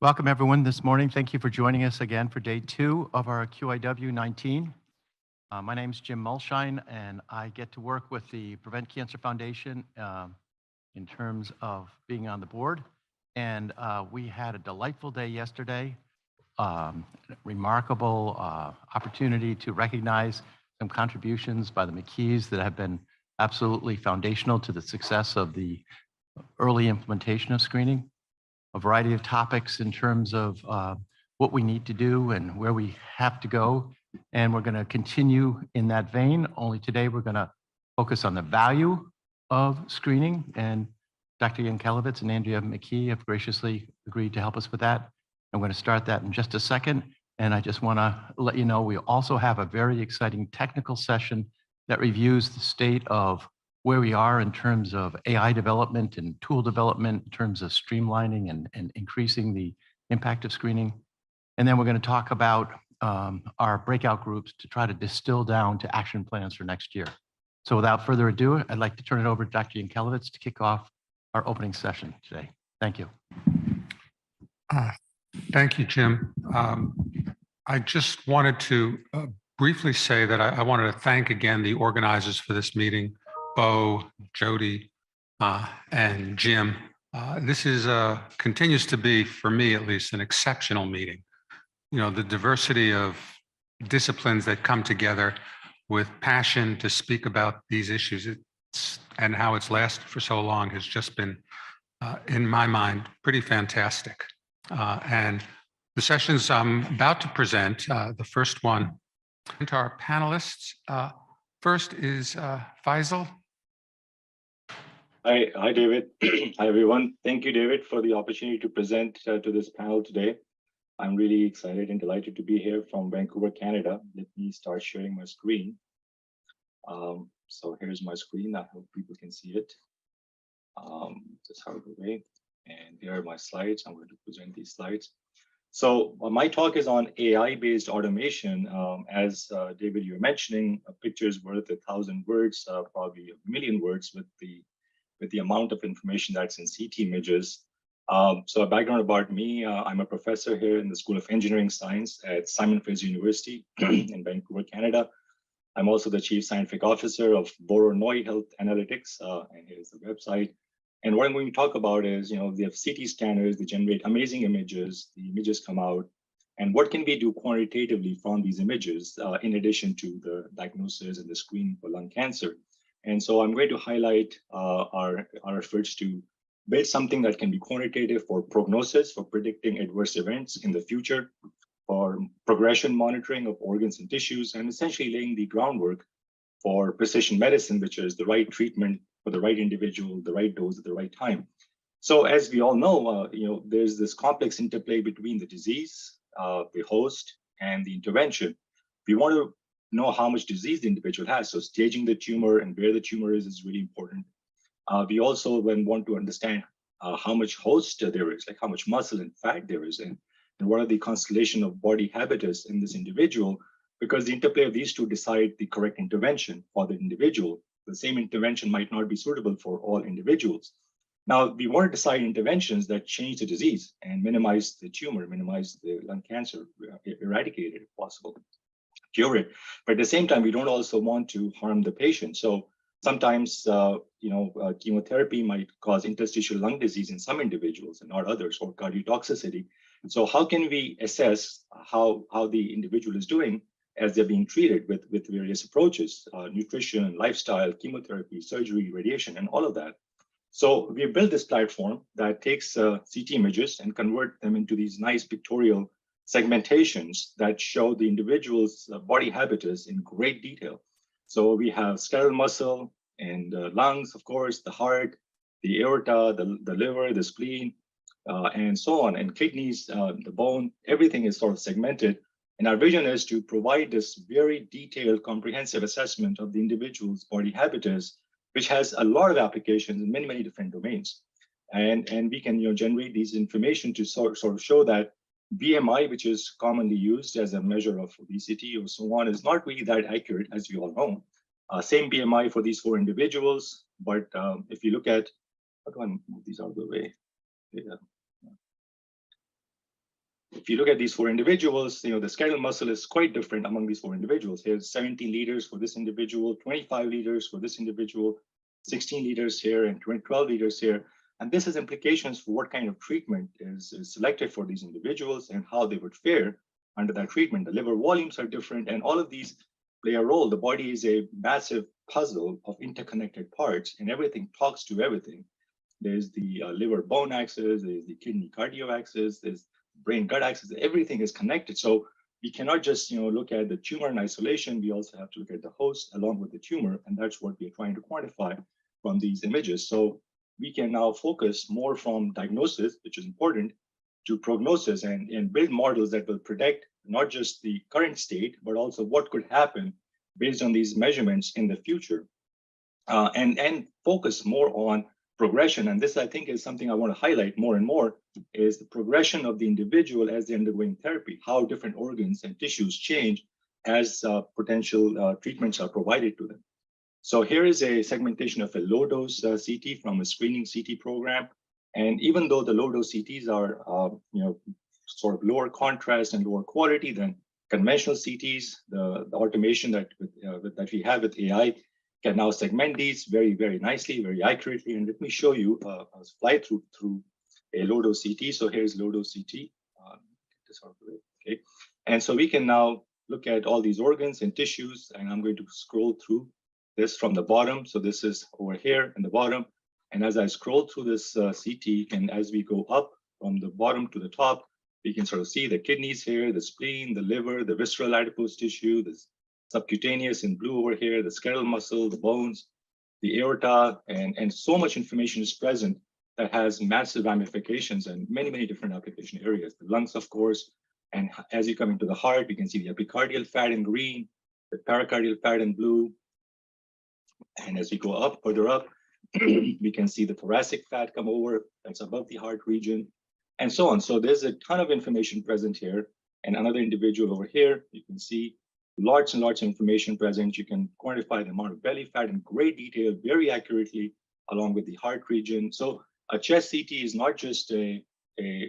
Welcome everyone this morning. Thank you for joining us again for day 2 of our QIW 19. My name is Jim Mulshine, and I get to work with the Prevent Cancer Foundation in terms of being on the board. And we had a delightful day yesterday, remarkable opportunity to recognize some contributions by the McKees that have been absolutely foundational to the success of the early implementation of screening. A variety of topics in terms of what we need to do and where we have to go. And we're going to continue in that vein. Only today we're going to focus on the value of screening. And Dr. Yankelevitz and Andrea McKee have graciously agreed to help us with that. I'm going to start that in just a second. And I just want to let you know we also have a very exciting technical session that reviews the state of where we are in terms of AI development and tool development, in terms of streamlining and increasing the impact of screening. And then we're going to talk about our breakout groups to try to distill down to action plans for next year. So without further ado, I'd like to turn it over to Dr. Yankelevitz to kick off our opening session today. Thank you. Thank you, Jim. I just wanted to briefly say that I wanted to thank again the organizers for this meeting, Bo, Jody, and Jim. This is continues to be, for me at least, an exceptional meeting. You know, the diversity of disciplines that come together with passion to speak about these issues and how it's lasted for so long has just been, in my mind, pretty fantastic. And the sessions I'm about to present, the first one, to our panelists. First is Faisal. Hi, David. Hi, everyone. Thank you, David, for the opportunity to present to this panel today. I'm really excited and delighted to be here from Vancouver, Canada. Let me start sharing my screen. So here's my screen. I hope people can see it. Just out of the way. And here are my slides. I'm going to present these slides. So my talk is on AI-based automation. As David, you were mentioning, a picture is worth 1,000 words, probably 1,000,000 words with the amount of information that's in CT images. So a background about me, I'm a professor here in the School of Engineering Science at Fraser University in Vancouver, Canada. I'm also the Chief Scientific Officer of Voronoi Health Analytics, and here's the website. And what I'm going to talk about is, you know, they have CT scanners, they generate amazing images, the images come out, and what can we do quantitatively from these images, in addition to the diagnosis and the screening for lung cancer. And so I'm going to highlight our efforts to build something that can be quantitative for prognosis, for predicting adverse events in the future, for progression monitoring of organs and tissues, and essentially laying the groundwork for precision medicine, which is the right treatment for the right individual, the right dose at the right time. So as we all know, you know, there's this complex interplay between the disease, the host, and the intervention. We want to know how much disease the individual has. So staging the tumor and where the tumor is really important. We also then want to understand how much host there is, like how much muscle and fat there is, and what are the constellation of body habitus in this individual, because the interplay of these two decide the correct intervention for the individual. The same intervention might not be suitable for all individuals. Now, we want to decide interventions that change the disease and minimize the tumor, minimize the lung cancer, eradicate it if possible, cure it. But at the same time, we don't also want to harm the patient. So sometimes, chemotherapy might cause interstitial lung disease in some individuals and not others, or cardiotoxicity. So how can we assess how the individual is doing as they're being treated with various approaches, nutrition, lifestyle, chemotherapy, surgery, radiation, and all of that. So we built this platform that takes CT images and convert them into these nice pictorial segmentations that show the individual's body habitus in great detail. So we have skeletal muscle and lungs, of course, the heart, the aorta, the liver, the spleen, and so on, and kidneys, the bone, everything is sort of segmented. And our vision is to provide this very detailed, comprehensive assessment of the individual's body habitus, which has a lot of applications in many, many different domains. And we can generate these information to sort of show that BMI, which is commonly used as a measure of obesity or so on, is not really that accurate, as we all know. Same BMI for these 4 individuals, but if you look at, how do I move these out of the way? Yeah. if you look at these 4 individuals, the skeletal muscle is quite different among these 4 individuals. Here's 17 liters for this individual, 25 liters for this individual, 16 liters here, and 12 liters here. And this has implications for what kind of treatment is selected for these individuals and how they would fare under that treatment. The liver volumes are different, and all of these play a role. The body is a massive puzzle of interconnected parts, and everything talks to everything. There's the liver bone axis, there's the kidney cardio axis, there's brain gut axis. Everything is connected. So we cannot just look at the tumor in isolation. We also have to look at the host along with the tumor, and that's what we're trying to quantify from these images. So we can now focus more from diagnosis, which is important, to prognosis and build models that will predict not just the current state, but also what could happen based on these measurements in the future, and focus more on progression. And this, I think, is something I want to highlight more and more, is the progression of the individual as they're undergoing therapy, how different organs and tissues change as potential treatments are provided to them. So here is a segmentation of a low-dose CT from a screening CT program. And even though the low-dose CTs are, sort of lower contrast and lower quality than conventional CTs, the automation that we have with AI can now segment these very, very nicely, very accurately. And let me show you a fly through a low-dose CT. So here's low-dose CT. Okay. And so we can now look at all these organs and tissues, and I'm going to scroll through this from the bottom. So this is over here in the bottom. And as I scroll through this CT, and as we go up from the bottom to the top, we can sort of see the kidneys here, the spleen, the liver, the visceral adipose tissue, the subcutaneous in blue over here, the skeletal muscle, the bones, the aorta, and so much information is present that has massive ramifications and many, many different application areas. The lungs, of course, and as you come into the heart, you can see the epicardial fat in green, the pericardial fat in blue. And as we go up, further up, we can see the thoracic fat come over, that's above the heart region, and so on. So there's a ton of information present here. And another individual over here, you can see lots and lots of information present. You can quantify the amount of belly fat in great detail, very accurately, along with the heart region. So a chest CT is not just a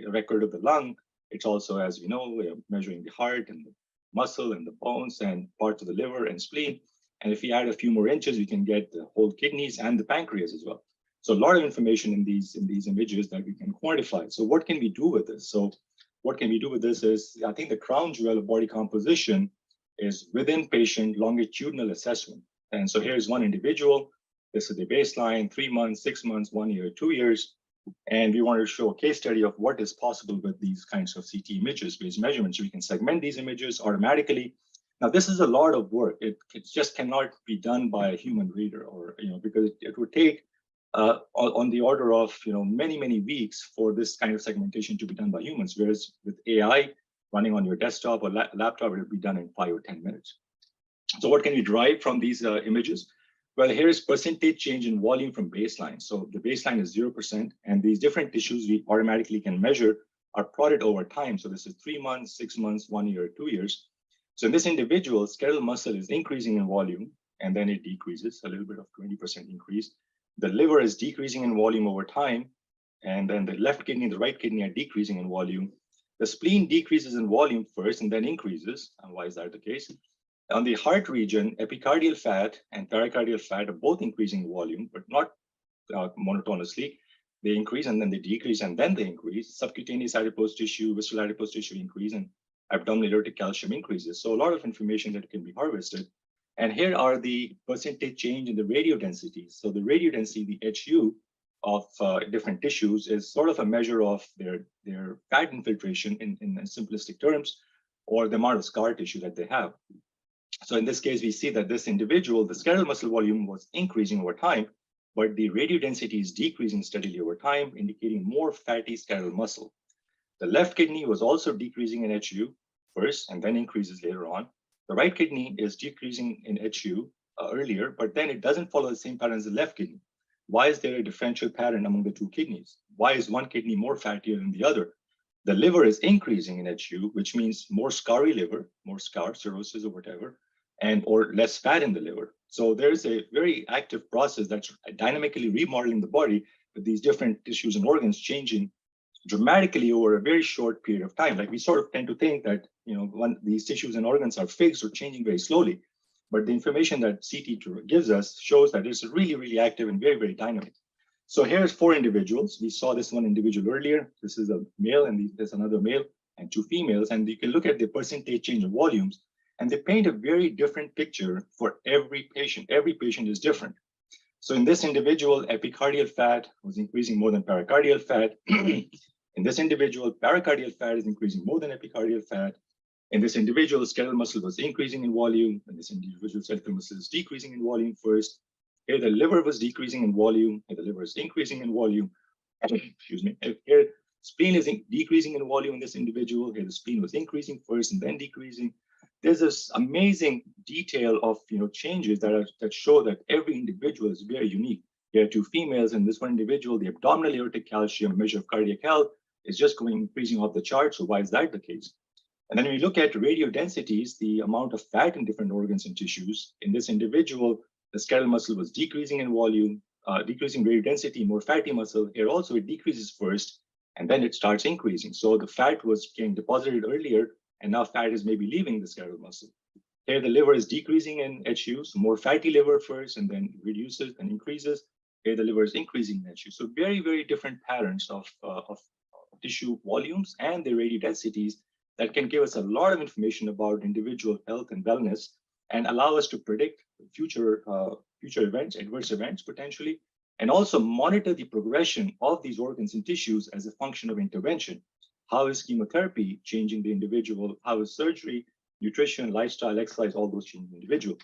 record of the lung, it's also, as we know, measuring the heart and the muscle and the bones and parts of the liver and spleen. And if we add a few more inches, we can get the whole kidneys and the pancreas as well. So a lot of information in these images that we can quantify. So what can we do with this? So what can we do with this is, I think the crown jewel of body composition is within patient longitudinal assessment. And so here's one individual. This is the baseline, 3 months, 6 months, 1 year, 2 years. And we want to show a case study of what is possible with these kinds of CT images-based measurements. So we can segment these images automatically. Now, this is a lot of work. It just cannot be done by a human reader, or because it would take on the order of many, many weeks for this kind of segmentation to be done by humans. Whereas with AI running on your desktop or laptop, it will be done in 5 or 10 minutes. So what can we derive from these images? Well, here is percentage change in volume from baseline. So the baseline is 0%, and these different tissues we automatically can measure are plotted over time. So this is 3 months, 6 months, 1 year, 2 years. So in this individual, skeletal muscle is increasing in volume, and then it decreases, a little bit of 20% increase. The liver is decreasing in volume over time, and then the left kidney and the right kidney are decreasing in volume. The spleen decreases in volume first and then increases. And why is that the case? On the heart region, epicardial fat and pericardial fat are both increasing in volume, but not monotonously. They increase and then they decrease and then they increase. Subcutaneous adipose tissue, visceral adipose tissue increase, and abdominal aortic calcium increases. So a lot of information that can be harvested. And here are the percentage change in the radio density. So the radio density, the HU of different tissues, is sort of a measure of their fat infiltration in simplistic terms, or the amount of scar tissue that they have. So in this case, we see that this individual, the skeletal muscle volume was increasing over time, but the radio density is decreasing steadily over time, indicating more fatty skeletal muscle. The left kidney was also decreasing in HU first and then increases later on. The right kidney is decreasing in HU earlier, but then it doesn't follow the same pattern as the left kidney. Why is there a differential pattern among the two kidneys? Why is one kidney more fattier than the other? The liver is increasing in HU, which means more scarry liver, more scar, cirrhosis or whatever, or less fat in the liver. So there's a very active process that's dynamically remodeling the body with these different tissues and organs changing dramatically over a very short period of time. Like we sort of tend to think that, these tissues and organs are fixed or changing very slowly, but the information that CT gives us shows that it's really, really active and very, very dynamic. So here's 4 individuals. We saw this one individual earlier. This is a male and there's another male and 2 females. And you can look at the percentage change of volumes, and they paint a very different picture for every patient. Every patient is different. So in this individual, epicardial fat was increasing more than pericardial fat. In this individual, pericardial fat is increasing more than epicardial fat. In this individual, skeletal muscle was increasing in volume. In this individual, skeletal muscle is decreasing in volume first. Here, the liver was decreasing in volume. Here, the liver is increasing in volume. Excuse me. Here, spleen is decreasing in volume in this individual. Here, the spleen was increasing first and then decreasing. There's this amazing detail of changes that show that every individual is very unique. Here are 2 females, and this one individual, the abdominal aortic calcium measure of cardiac health is just increasing off the chart. So why is that the case? And then when we look at radio densities, the amount of fat in different organs and tissues, in this individual, the skeletal muscle was decreasing in volume, decreasing radio density, more fatty muscle. Here also it decreases first, and then it starts increasing. So the fat was getting deposited earlier, and now fat is maybe leaving the skeletal muscle. Here the liver is decreasing in HU, so more fatty liver first, and then reduces and increases. Here the liver is increasing in HU. So very, very different patterns of tissue volumes and the radio densities that can give us a lot of information about individual health and wellness, and allow us to predict future events, adverse events potentially, and also monitor the progression of these organs and tissues as a function of intervention. How is chemotherapy changing the individual? How is surgery, nutrition, lifestyle, exercise, all those changing the individual?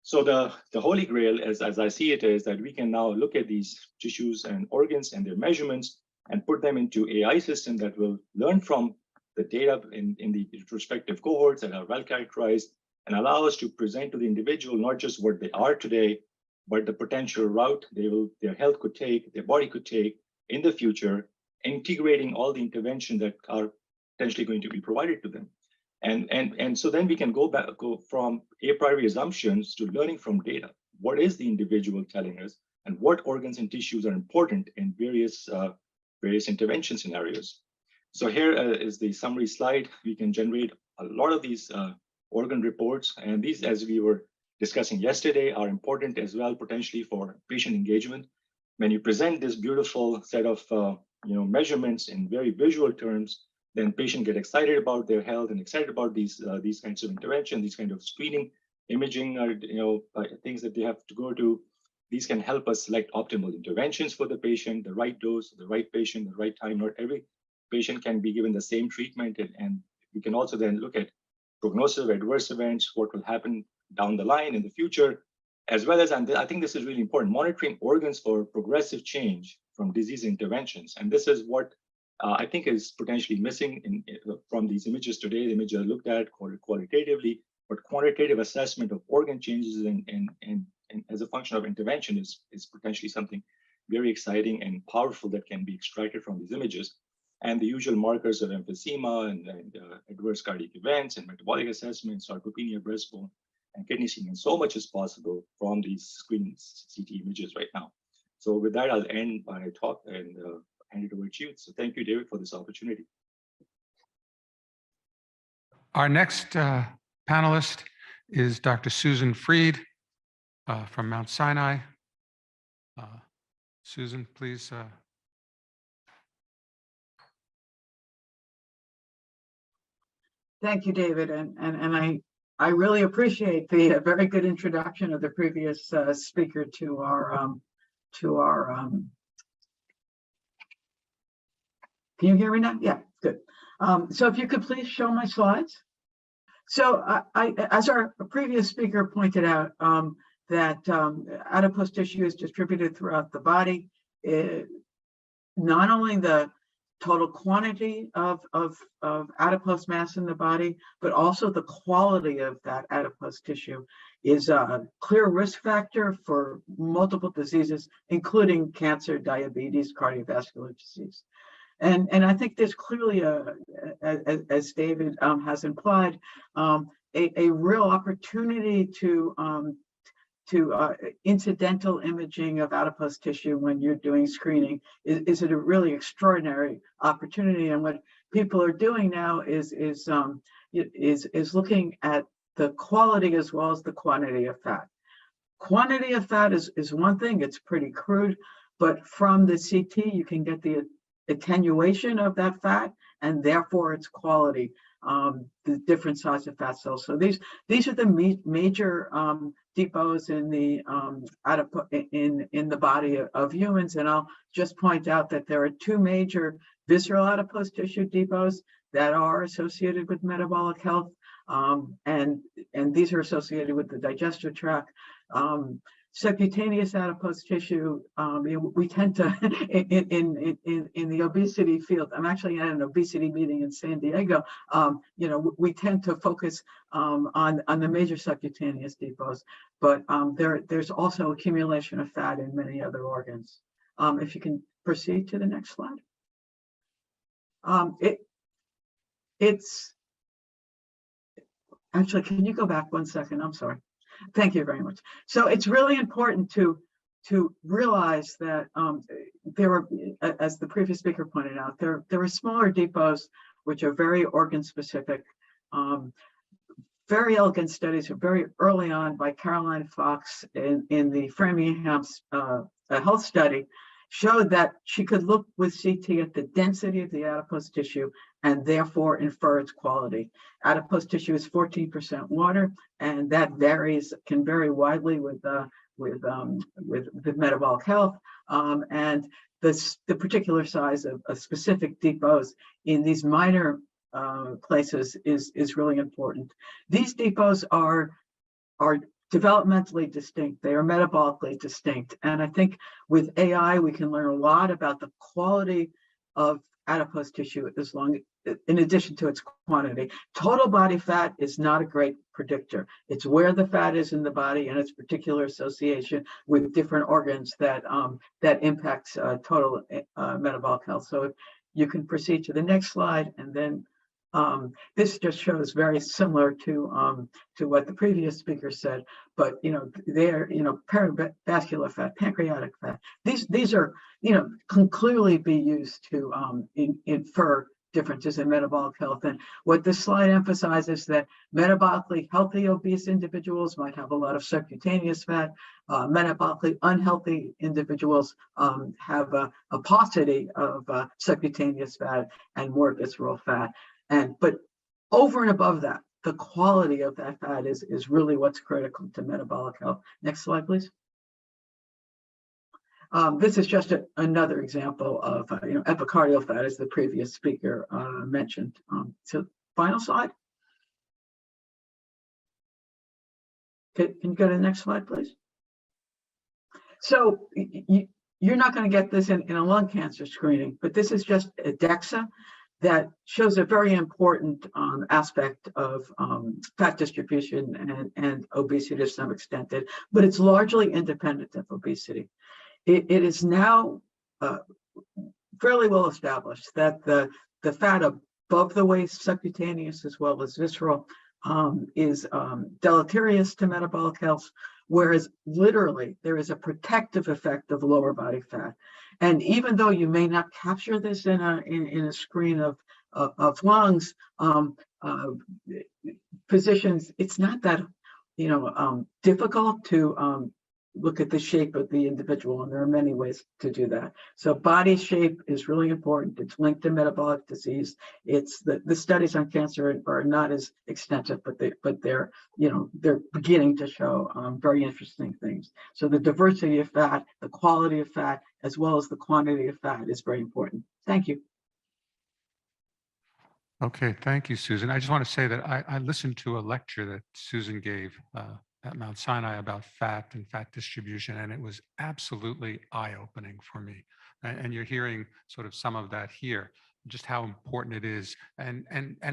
So the holy grail, as I see it, is that we can now look at these tissues and organs and their measurements and put them into AI system that will learn from the data in the respective cohorts that are well characterized, and allow us to present to the individual not just what they are today, but the potential route their health could take, their body could take in the future, integrating all the interventions that are potentially going to be provided to them. And so then we can go from a priori assumptions to learning from data. What is the individual telling us, and what organs and tissues are important in various intervention scenarios? So here is the summary slide. We can generate a lot of these organ reports, and these, as we were discussing yesterday, are important as well potentially for patient engagement. When you present this beautiful set of measurements in very visual terms, then patients get excited about their health and excited about these kinds of intervention, these kind of screening, imaging, or things that they have to go to. These can help us select optimal interventions for the patient, the right dose, the right patient, the right time. Not every patient can be given the same treatment, and we can also then look at prognosis of adverse events, what will happen down the line in the future, as well as, and I think this is really important, monitoring organs for progressive change from disease interventions. And this is what I think is potentially missing from these images today. The images are looked at qualitatively, but quantitative assessment of organ changes and as a function of intervention is potentially something very exciting and powerful that can be extracted from these images. And the usual markers of emphysema and adverse cardiac events and metabolic assessments, sarcopenia, breast bone, and kidney stone, and so much is possible from these screening CT images right now. So with that, I'll end my talk and hand it over to you. So thank you, David, for this opportunity. Our next panelist is Dr. Susan Freed from Mount Sinai. Susan, please. Thank you, David, and I really appreciate the very good introduction of the previous speaker to our. Can you hear me now? Yeah, good. So if you could please show my slides. So as our previous speaker pointed out, that adipose tissue is distributed throughout the body. Not only the total quantity of adipose mass in the body, but also the quality of that adipose tissue is a clear risk factor for multiple diseases, including cancer, diabetes, cardiovascular disease. And I think there's clearly, as David has implied, a real opportunity to incidental imaging of adipose tissue when you're doing screening is a really extraordinary opportunity. And what people are doing now is looking at the quality as well as the quantity of fat. Quantity of fat is one thing, it's pretty crude, but from the CT, you can get the attenuation of that fat and therefore its quality, the different size of fat cells. So these are the major depots in the in the body of humans. And I'll just point out that there are two major visceral adipose tissue depots that are associated with metabolic health. And these are associated with the digestive tract. Subcutaneous adipose tissue, we tend to, in the obesity field, I'm actually at an obesity meeting in San Diego, we tend to focus on the major subcutaneous depots, but there's also accumulation of fat in many other organs. If you can proceed to the next slide. It's actually, can you go back 1 second? I'm sorry. Thank you very much. So it's really important to realize that there are, as the previous speaker pointed out, there are smaller depots which are very organ specific. Very elegant studies very early on by Caroline Fox in the Framingham's health study showed that she could look with CT at the density of the adipose tissue and therefore infer its quality. Adipose tissue is 14% water, and that can vary widely with metabolic health. And the particular size of specific depots in these minor places is really important. These depots are developmentally distinct. They are metabolically distinct. And I think with AI, we can learn a lot about the quality of adipose tissue in addition to its quantity. Total body fat is not a great predictor. It's where the fat is in the body and its particular association with different organs that impacts total metabolic health. So if you can proceed to the next slide, and then this just shows very similar to what the previous speaker said, but they're perivascular fat, pancreatic fat. These are can clearly be used to infer differences in metabolic health. And what this slide emphasizes that metabolically healthy obese individuals might have a lot of subcutaneous fat. Metabolically unhealthy individuals have a paucity of subcutaneous fat and more visceral fat. But over and above that, the quality of that fat is really what's critical to metabolic health. Next slide, please. This is just another example of epicardial fat, as the previous speaker mentioned. So final slide. Okay, can you go to the next slide, please? So you're not going to get this in a lung cancer screening, but this is just a DEXA that shows a very important aspect of fat distribution and obesity to some extent, but it's largely independent of obesity. It is now fairly well established that the fat above the waist, subcutaneous as well as visceral, is deleterious to metabolic health, whereas literally there is a protective effect of lower body fat. And even though you may not capture this in a screen of lungs, physicians, it's not that difficult to look at the shape of the individual, and there are many ways to do that. So body shape is really important. It's linked to metabolic disease. It's the studies on cancer are not as extensive, but they're beginning to show very interesting things. So the diversity of fat, the quality of fat, as well as the quantity of fat is very important. Thank you. Okay, thank you, Susan. I just want to say that I listened to a lecture that Susan gave at Mount Sinai about fat and fat distribution, and it was absolutely eye-opening for me. And you're hearing sort of some of that here, just how important it is, and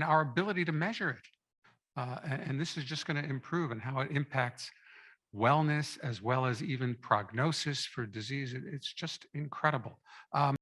our ability to measure it. And this is just going to improve, and how it impacts wellness as well as even prognosis for disease. It's just incredible.